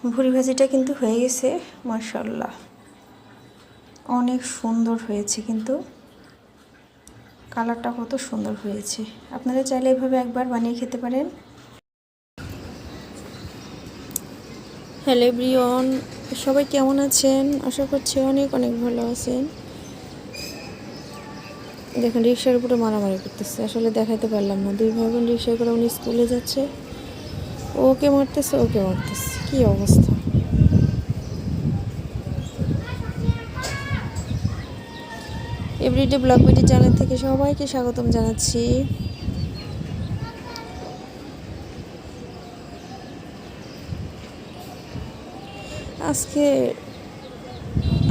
ভুড়ি ভাজিটা কিন্তু হয়ে গেছে, মাশাআল্লাহ অনেক সুন্দর হয়েছে, কিন্তু কালারটা কত সুন্দর হয়েছে। আপনারা চাইলে এভাবে একবার বানিয়ে খেতে পারেন। হ্যালো এভরিওয়ান, সবাই কেমন আছেন? আশা করছি অনেক অনেক ভালো আছেন। দেখুন রিক্সার উপরে মারামারি করতেছে, আসলে দেখাতে পারলাম না। দুই ভাই বোন রিক্সায় করে, উনি স্কুলে যাচ্ছে, ওকে মারতেছে ওকে মারতেছে, কী অবস্থা। এভরিডে ব্লগ বিডি চ্যানেল থেকে সবাইকে স্বাগতম জানাচ্ছি। আজকে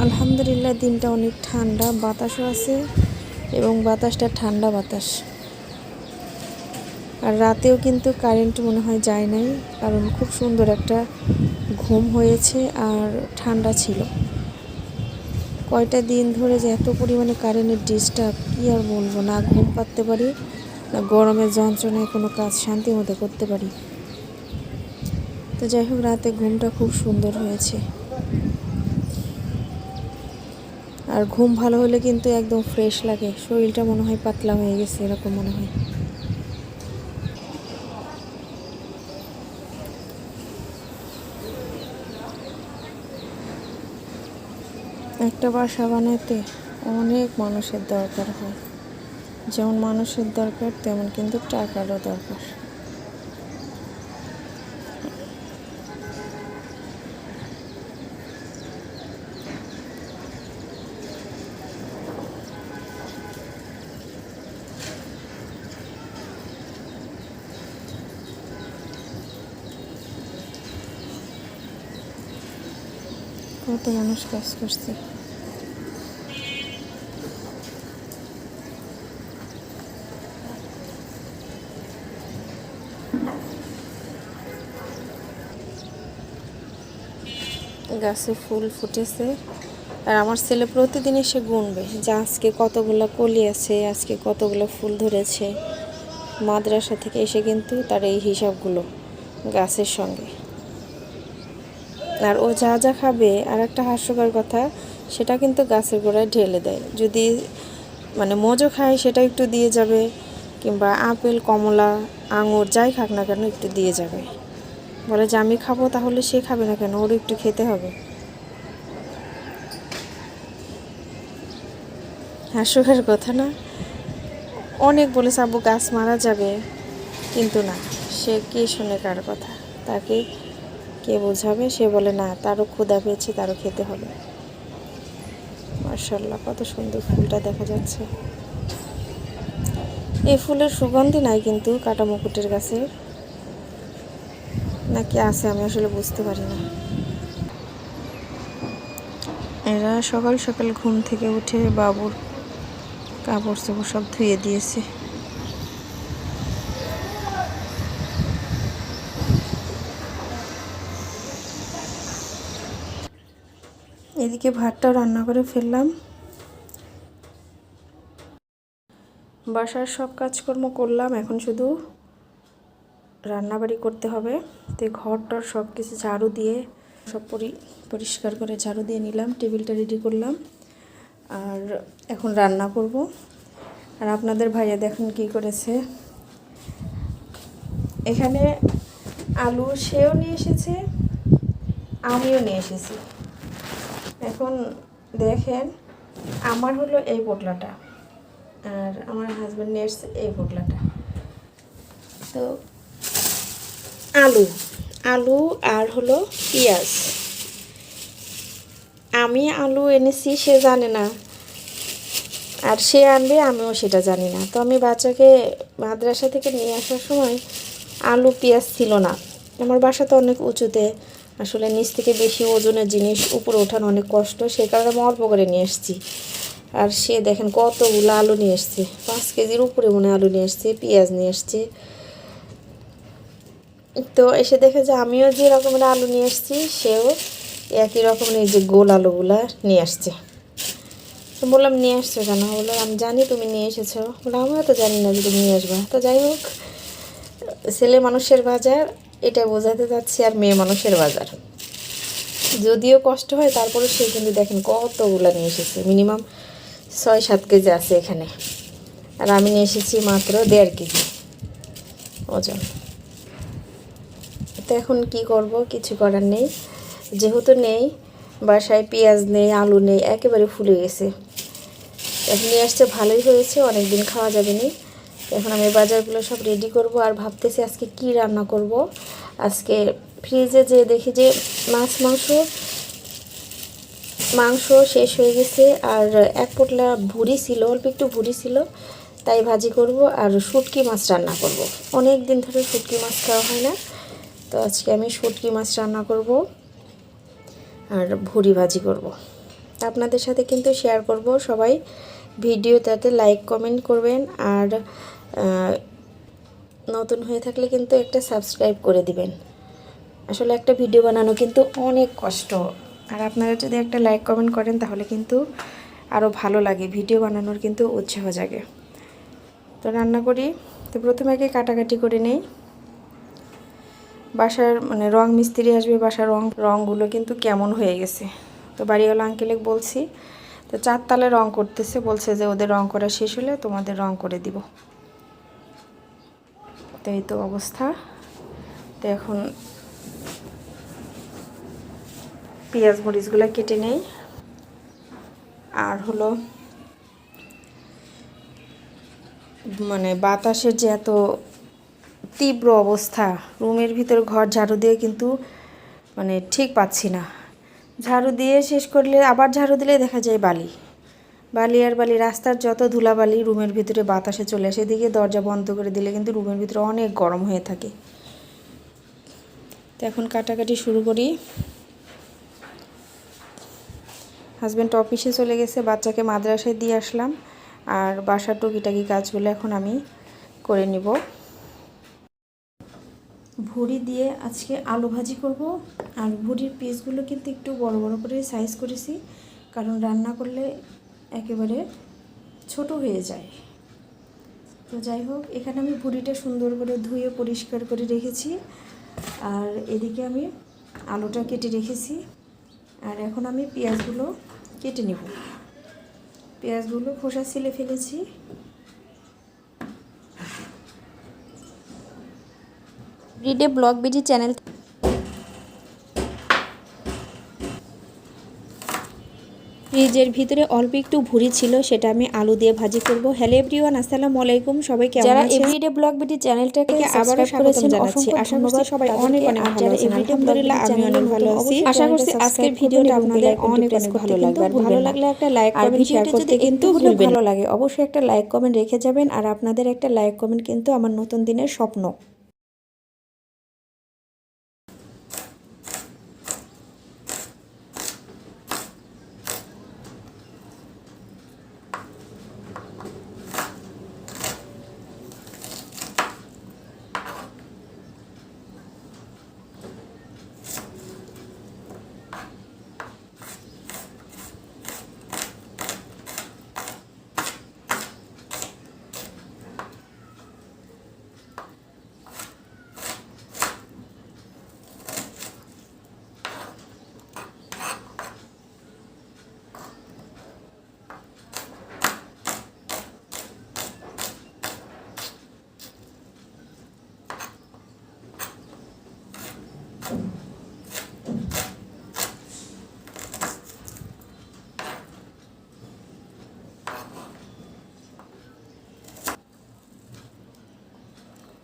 আলহামদুলিল্লাহ দিনটা অনেক ঠান্ডা, বাতাসও আছে এবং বাতাসটা ঠান্ডা বাতাস। আর রাতেও কিন্তু কারেন্ট মনে হয় যায় নাই, কারণ খুব সুন্দর একটা ঘুম হয়েছে আর ঠান্ডা ছিল। কয়টা দিন ধরে যে এত পরিমাণে কারেন্টের ডিস্টার্ব, কী আর বলবো। না ঘুম পাড়তে পারি, না গরমের যন্ত্রণায় কোনো কাজ শান্তি মতো করতে পারি। তো যাই হোক, রাতে ঘুমটা খুব সুন্দর হয়েছে। আর ঘুম ভালো হলে কিন্তু একদম ফ্রেশ লাগে, শরীরটা মনে হয় পাতলা হয়ে গেছে, এরকম মনে হয়। একটা বাসা বানাতে অনেক মানুষের দরকার হয়, যেমন মানুষের দরকার তেমন কিন্তু টাকারও দরকার। কত মানুষ কাজ করছে। গাছে ফুল ফুটেছে, আর আমার ছেলে প্রতিদিন এসে গুনবে যে আজকে কতগুলো কলি আছে, আজকে কতগুলো ফুল ধরেছে। মাদ্রাসা থেকে এসে কিন্তু তার এই হিসাবগুলো গাছের সঙ্গে। আর ও যা যা খাবে, আর একটা হাস্যকর কথা, সেটা কিন্তু গাছের গোড়ায় ঢেলে দেয়। যদি মানে মজো খায় সেটা একটু দিয়ে যাবে, কিংবা আপেল কমলা আঙুর যাই খাক না কেন একটু দিয়ে যাবে। বলে যে আমি খাবো, তাহলে সে খাবে না কেন, ওর একটু খেতে হবে। হাস্যকর কথা না? অনেক বলেছে আব্বু গাছ মারা যাবে, কিন্তু না, সে কে শোনে কার কথা, তাকে কে বোঝাবে? সে বলে না, তারও ক্ষুধা পেয়েছে, তারও খেতে হবে। মাশাআল্লাহ কত সুন্দর ফুলটা দেখা যাচ্ছে। এই ফুলের সুগন্ধি নাই কিন্তু কাটা মুকুটের গাছে, নাকি আছে আমি আসলে বুঝতে পারি না। এরা সকাল সকাল ঘুম থেকে উঠে বাবুর কাপড় চোপড় সব ধুয়ে দিয়েছে। এদিকে ভাতটাও রান্না করে ফেললাম। বাসার সব কাজকর্ম করলাম, এখন শুধু রান্নাবাড়ি করতে হবে। তো ঘরটার সব কিছু ঝাড়ু দিয়ে সব পরিষ্কার করে ঝাড়ু দিয়ে নিলাম, টেবিলটা রেডি করলাম, আর এখন রান্না করব। আর আপনাদের ভাইয়া দেখুন কি করেছে। এখানে আলু সেও নিয়ে এসেছে, আমিও নিয়ে এসেছি। এখন দেখেন, আমার হলো এই পোটলাটা, আর আমার হাজব্যান্ড নিয়ে এসছে এই পোটলাটা। তো আলু আলু আর হলো পেঁয়াজ। আমি আলু এনেছি, সে জানে না, আর সে আনবে আমিও সেটা জানি না। তো আমি বাচ্চাকে মাদ্রাসা থেকে নিয়ে আসার সময় আলু পেঁয়াজ ছিল না। আমার বাসা তো অনেক উঁচুতে, আসলে নিচ থেকে বেশি ওজনের জিনিস উপরে ওঠানো অনেক কষ্ট, সে কারণে আমি অল্প করে নিয়ে এসেছি। আর সে দেখেন কতগুলো আলু নিয়ে এসছে, 5 কেজির উপরে মনে আলু নিয়ে এসছে, পেঁয়াজ নিয়ে এসছে। তো এসে দেখে যে আমিও যে রকমের আলু নিয়ে এসেছি, সেও একই রকমের এই যে গোল আলুগুলা নিয়ে আসছে। তো বললাম নিয়ে আসছো কেন? বললো আমি জানি তুমি নিয়ে এসেছো। বললাম আমিও তো জানি না যে তুমি নিয়ে আসবা। তো যাই হোক, ছেলে মানুষের বাজার এটা বোঝাতে যাচ্ছি, আর মেয়ে মানুষের বাজার। যদিও কষ্ট হয়, তারপরে সে কিন্তু দেখেন কতগুলো নিয়ে এসেছে, মিনিমাম 6-7 কেজি আছে এখানে, আর আমি নিয়ে এসেছি মাত্র 1.5 কেজি ওজন। তো এখন কি করব, কিছু করার নেই, যেহেতু নেই বাসায়, পেঁয়াজ নেই, আলু নেই, একেবারে ফুলে গেছে। এখন নিয়ে আসছে ভালোই হয়েছে, অনেক দিন খাওয়া যাবে না। এখন আমি বাজারগুলো সব রেডি করব, আর ভাবতেছি আজকে কি রান্না করব। আজকে ফ্রিজে যে দেখি যে মাংস শেষ হয়ে গেছে, আর এক পোটলা ভুড়ি ছিল, অল্প একটু ভুড়ি ছিল, তাই ভাজি করব, আর শুটকি মাছ রান্না করব। অনেক দিন ধরে শুটকি মাছ খাওয়া হয় না, তো আজকে আমি শুটকি মাছ রান্না করব আর ভুড়ি ভাজি করব। আপনাদের সাথে কিন্তু শেয়ার করব। সবাই ভিডিওটাতে লাইক কমেন্ট করবেন, আর নতুন হয়ে থাকলে কিন্তু একটা সাবস্ক্রাইব করে দিবেন। আসলে একটা ভিডিও বানানো কিন্তু অনেক কষ্ট, আর আপনারা যদি একটা লাইক কমেন্ট করেন তাহলে কিন্তু আরও ভালো লাগে, ভিডিও বানানোর কিন্তু উৎসাহ জাগে। তো রান্না করি, তো প্রথমে আগে কাটাকাটি করে নেই। বাসার মানে রং মিস্ত্রি আসবে, বাসার রঙগুলো কিন্তু কেমন হয়ে গেছে। তো বাড়িওয়ালা আঙ্কেলে বলছি, তো 4 তালে রং করতেছে, বলছে যে ওদের রং করা শেষ হলে তোমাদের রং করে দিব। তো এই তো অবস্থা। তো এখন পেঁয়াজ মরিচগুলো কেটে নেই, আর হলো মানে বাতাসের যে এত তীব্র অবস্থা, রুমের ভিতর ঘর ঝাড়ু দিয়ে কিন্তু মানে ঠিক পাচ্ছি না। ঝাড়ু দিয়ে শেষ করলে আবার ঝাড়ু দিলে দেখা যায় বালি বালি আর বালি, রাস্তার যত ধুলাবালি রুমের ভিতরে বাতাসে চলে আসে। এদিকে দরজা বন্ধ করে দিলে কিন্তু রুমের ভিতরে অনেক গরম হয়ে থাকে। তো এখন কাটাকাটি শুরু করি। হাজব্যান্ড অফিসে চলে গেছে, বাচ্চাকে মাদ্রাসায় দিয়ে আসলাম, আর বাসার টুকিটাকি কাজগুলো এখন আমি করে নিব। ভুড়ি দিয়ে আজকে আলু ভাজি করব, আর ভুড়ির পিসগুলো কিন্তু একটু বড় বড় করে সাইজ করেছি, কারণ রান্না করলে একেবারে ছোট হয়ে যায়। তো যাই হোক, এখানে আমি ভুড়িটা সুন্দর করে ধুয়ে পরিষ্কার করে রেখেছি, আর এদিকে আমি আলুটা কেটে রেখেছি। আর এখন আমি পেঁয়াজগুলো কেটে নেব। পেঁয়াজগুলো খোসা ছিলে ফেলেছি। রিডে ব্লগ বিডি চ্যানেল ফ্রিজের ভিতরে অল্প একটু ভুড়ি ছিল, সেটা আমি আলু দিয়ে ভাজি করব। হ্যালো এভরিওয়ান, আসসালামু আলাইকুম। সবাই কেমন আছেন? যারা এভরিডে ব্লগ বিডি চ্যানেলটাকে আবারও স্বাগত জানাচ্ছি। আশা করছি সবাই অনেক অনেক ভালো আছেন। আলহামদুলিল্লাহ আমি অনেক ভালো আছি। আশা করছি আজকের ভিডিওটা আপনাদের অনেক অনেক ভালো লাগবে। আর ভালো লাগলে একটা লাইক কমেন্ট শেয়ার করতে কিন্তু ভুলবেন না। ভালো লাগে অবশ্যই একটা লাইক কমেন্ট রেখে যাবেন, আর আপনাদের একটা লাইক কমেন্ট কিন্তু আমার নতুন দিনের স্বপ্ন।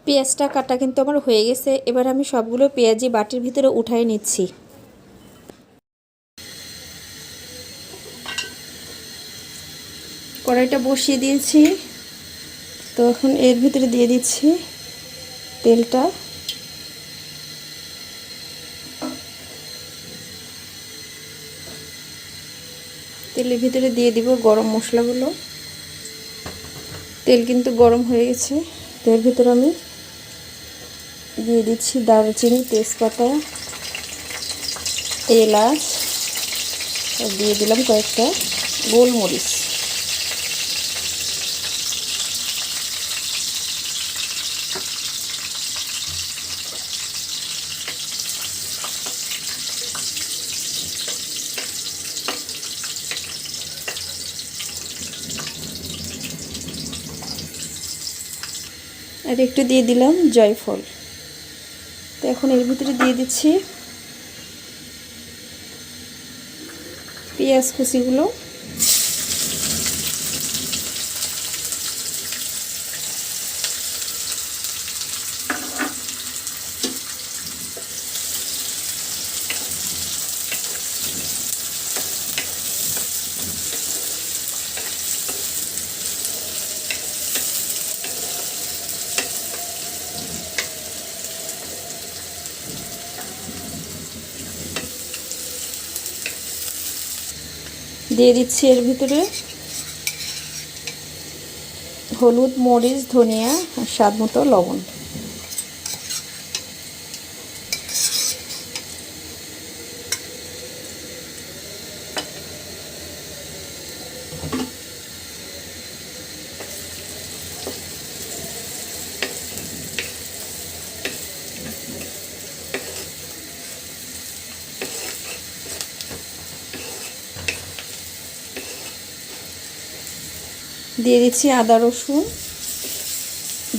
পেঁয়াজটা কাটা কিন্তু আমার হয়ে গেছে। এবার আমি সবগুলো পেঁয়াজি বাটির ভিতরে উঠাই নিচ্ছি। কড়াইটা বসিয়ে দিয়েছি, তো এখন এর ভিতরে দিয়ে দিচ্ছি তেলটা। তেলের ভিতরে দিয়ে দিব গরম মশলাগুলো। তেল কিন্তু গরম হয়ে গেছে, এর ভিতরে আমি দিয়ে দিচ্ছি দারুচিনি, তেজপাতা, এলাচ, দিয়ে দিলাম কয়েকটা গোলমরিচ। আর একটু দিয়ে দিলাম জয়ফল। তো এখন এর ভিতরে দিয়ে দিচ্ছি পেঁয়াজ কুচিগুলো। দিয়ে দিচ্ছি এর ভিতরে হলুদ, মরিচ, ধনিয়া আর স্বাদ মতো লবণ। দিয়ে দিচ্ছি আদা, রসুন,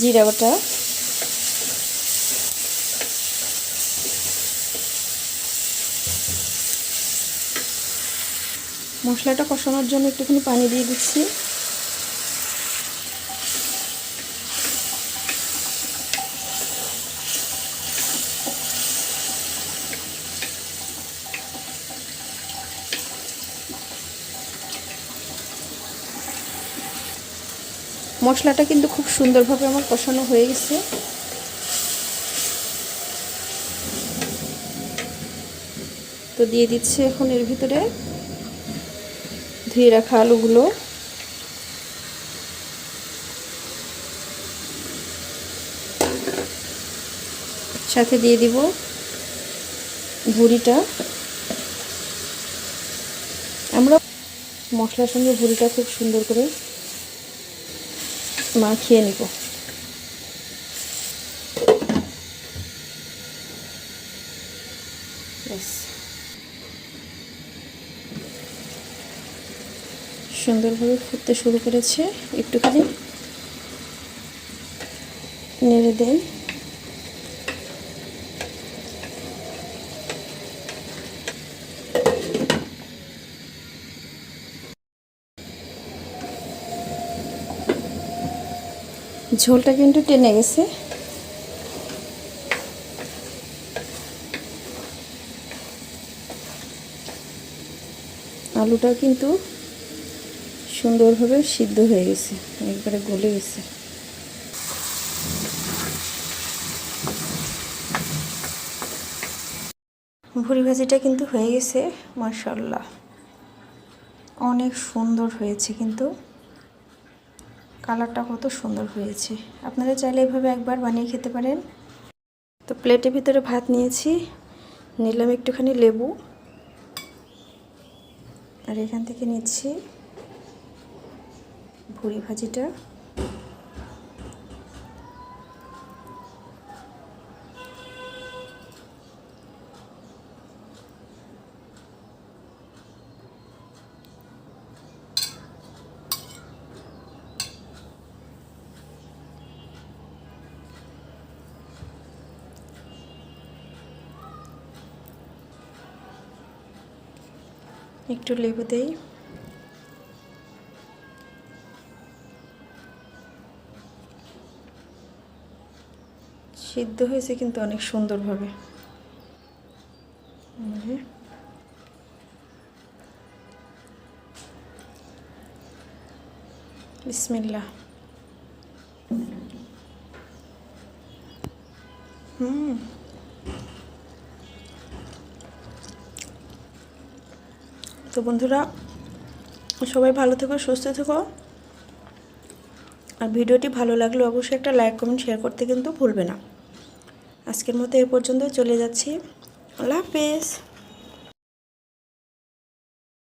জিরা বাটা, মশলাটা কষানোর জন্য একটুখানি পানি দিয়ে দিচ্ছি। মশলাটা কিন্তু খুব সুন্দরভাবে আমার কষানো হয়ে গেছে। তো দিয়ে দিচ্ছি এখন এর ভিতরে ধুয়ে রাখা আলুগুলো। সাথে দিয়ে দিব ভুঁড়িটা। আমরা মশলার সঙ্গে ভুঁড়িটা খুব সুন্দর করে মাখিয়ে নিব। সুন্দরভাবে ফুটতে শুরু করেছে, একটুখানি নেড়ে দেন। ঝোলটা কিন্তু টেনে গেছে। আলুটা কিন্তু সুন্দরভাবে সিদ্ধ হয়ে গেছে, একবারে গলে গেছে। ভুঁড়ি ভাজিটা কিন্তু হয়ে গেছে, মাশাআল্লাহ অনেক সুন্দর হয়েছে। কিন্তু কালারটা কত সুন্দর হয়েছে। আপনারা চাইলে এভাবে একবার বানিয়ে খেতে পারেন। তো প্লেটের ভিতরে ভাত নিয়েছি, নিলাম একটুখানি লেবু, আর এখান থেকে নিচ্ছি ভুঁড়ি ভাজিটা। একটু লেবু দেই। সিদ্ধ হয়েছে কিন্তু অনেক সুন্দরভাবে। বিসমিল্লাহ। তো বন্ধুরা, সবাই ভালো থেকো, সুস্থ থেকো। আর ভিডিওটি ভালো লাগলে অবশ্যই একটা লাইক, কমেন্ট, শেয়ার করতে কিন্তু ভুলবে না। আজকের মতো এ পর্যন্ত চলে যাচ্ছি। আল্লাহ হাফেজ।